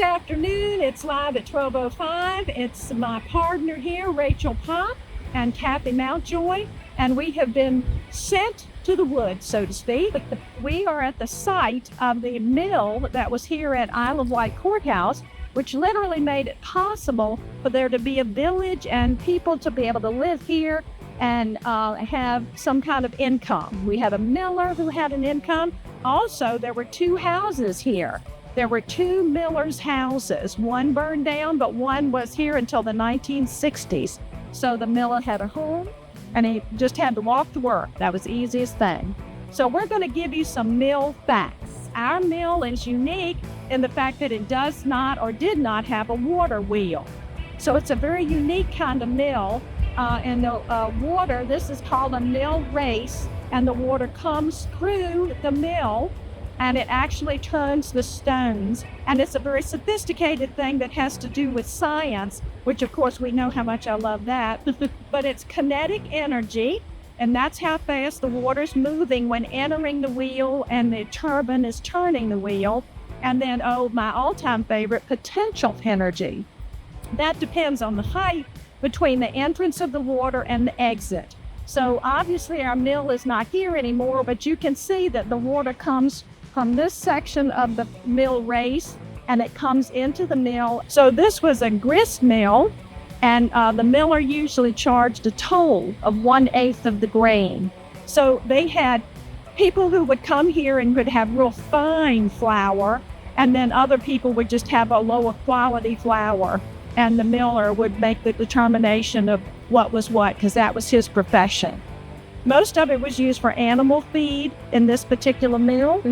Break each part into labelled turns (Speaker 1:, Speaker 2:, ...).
Speaker 1: afternoon. It's live at 12:05. It's my partner here, Rachel Pop and Kathy Mountjoy, and we have been sent to the woods, so to speak. We are at the site of the mill that was here at Isle of Wight Courthouse, which literally made it possible for there to be a village and people to be able to live here and have some kind of income. We had a miller who had an income. Also, there were two houses here. There were two millers' houses. One burned down, but one was here until the 1960s. So the miller had a home, and he just had to walk to work. That was the easiest thing. So we're going to give you some mill facts. Our mill is unique in the fact that it does not or did not have a water wheel. So it's a very unique kind of mill. And the water, this is called a mill race, and the water comes through the mill and it actually turns the stones. And it's a very sophisticated thing that has to do with science, which of course we know how much I love that. But it's kinetic energy, and that's how fast the water's moving when entering the wheel and the turbine is turning the wheel. And then, my all-time favorite, potential energy. That depends on the height between the entrance of the water and the exit. So obviously our mill is not here anymore, but you can see that the water comes from this section of the mill race and it comes into the mill. So this was a grist mill, and the miller usually charged a toll of 1/8 of the grain. So they had people who would come here and would have real fine flour, and then other people would just have a lower quality flour. And the miller would make the determination of what was what, because that was his profession. Most of it was used for animal feed in this particular mill,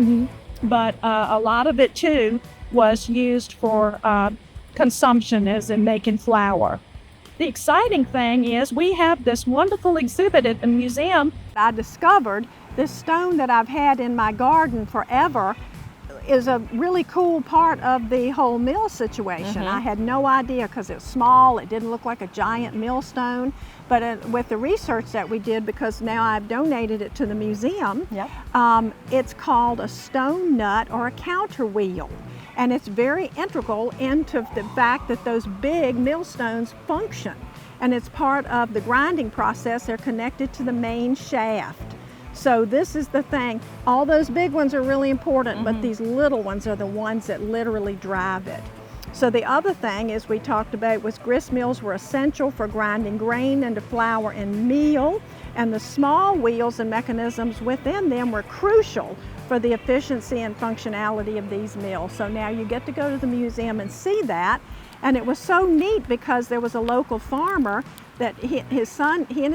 Speaker 1: but a lot of it too was used for consumption, as in making flour. The exciting thing is we have this wonderful exhibit at the museum.
Speaker 2: I discovered this stone that I've had in my garden forever is a really cool part of the whole mill situation. I had no idea because it was small, it didn't look like a giant millstone, but with the research that we did, because now I've donated it to the museum, it's called a stone nut or a counter wheel. And it's very integral into the fact that those big millstones function. And it's part of the grinding process. They're connected to the main shaft. So this is the thing. All those big ones are really important, but these little ones are the ones that literally drive it. So the other thing is we talked about was gristmills were essential for grinding grain into flour and meal, and the small wheels and mechanisms within them were crucial for the efficiency and functionality of these mills. So now you get to go to the museum and see that. And it was so neat because there was a local farmer that he and his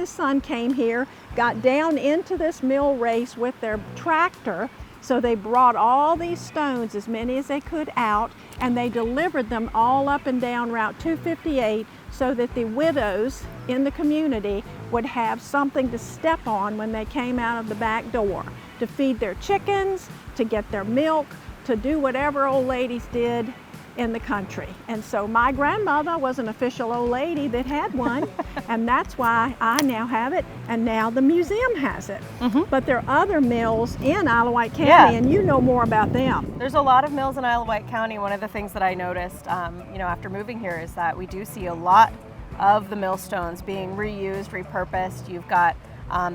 Speaker 2: son came here, got down into this mill race with their tractor. So they brought all these stones, as many as they could, out, and they delivered them all up and down Route 258 so that the widows in the community would have something to step on when they came out of the back door, to feed their chickens, to get their milk, to do whatever old ladies did in the country. And so my grandmother was an official old lady that had one, and that's why I now have it, and now the museum has it. But there are other mills in Isle of Wight County, and you know more about them.
Speaker 3: There's a lot of mills in Isle of Wight County. One of the things that I noticed, after moving here, is that we do see a lot of the millstones being reused, repurposed. You've got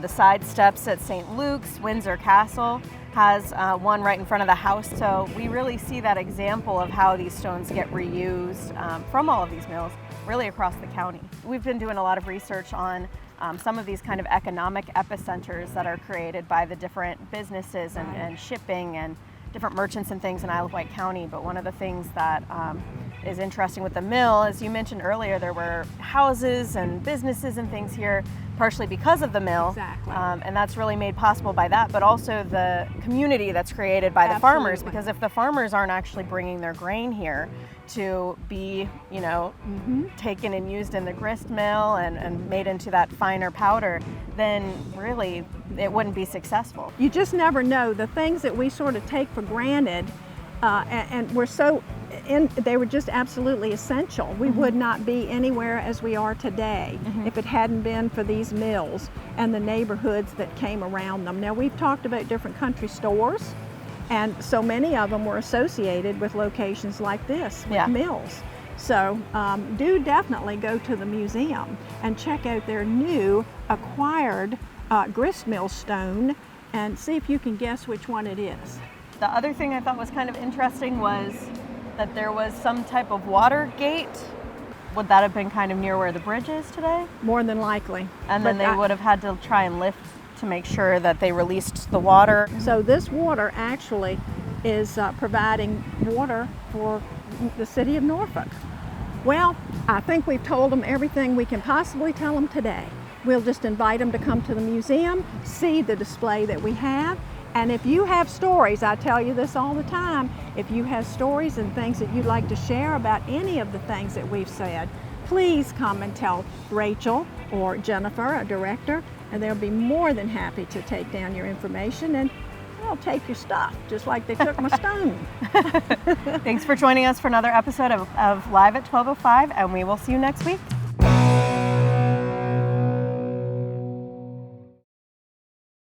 Speaker 3: the side steps at St. Luke's. Windsor Castle has one right in front of the house. So we really see that example of how these stones get reused from all of these mills, really across the county. We've been doing a lot of research on some of these kind of economic epicenters that are created by the different businesses and shipping and different merchants and things in Isle of Wight County. But one of the things that is interesting with the mill, as you mentioned earlier, there were houses and businesses and things here partially because of the mill.
Speaker 2: Exactly.
Speaker 3: And that's really made possible by that, but also the community that's created by the farmers, because if the farmers aren't actually bringing their grain here to be, taken and used in the grist mill and made into that finer powder, then really it wouldn't be successful.
Speaker 2: You just never know. The things that we sort of take for granted and we're so they were just absolutely essential. We would not be anywhere as we are today if it hadn't been for these mills and the neighborhoods that came around them. Now, we've talked about different country stores, And so many of them were associated with locations like this, with
Speaker 3: Yeah.
Speaker 2: mills. So do definitely go to the museum and check out their new acquired gristmill stone and see if you can guess which one it is.
Speaker 3: The other thing I thought was kind of interesting was that there was some type of water gate. Would that have been kind of near where the bridge is today?
Speaker 2: More than likely.
Speaker 3: And then
Speaker 2: But
Speaker 3: they would have had to try and lift to make sure that they released the water.
Speaker 2: So this water actually is providing water for the city of Norfolk. Well, I think we've told them everything we can possibly tell them today. We'll just invite them to come to the museum, see the display that we have, and if you have stories, I tell you this all the time, if you have stories and things that you'd like to share about any of the things that we've said, please come and tell Rachel or Jennifer, our director, and they'll be more than happy to take down your information and they'll take your stuff, just like they took my stone.
Speaker 3: Thanks for joining us for another episode of Live at 12:05, and we will see you next week.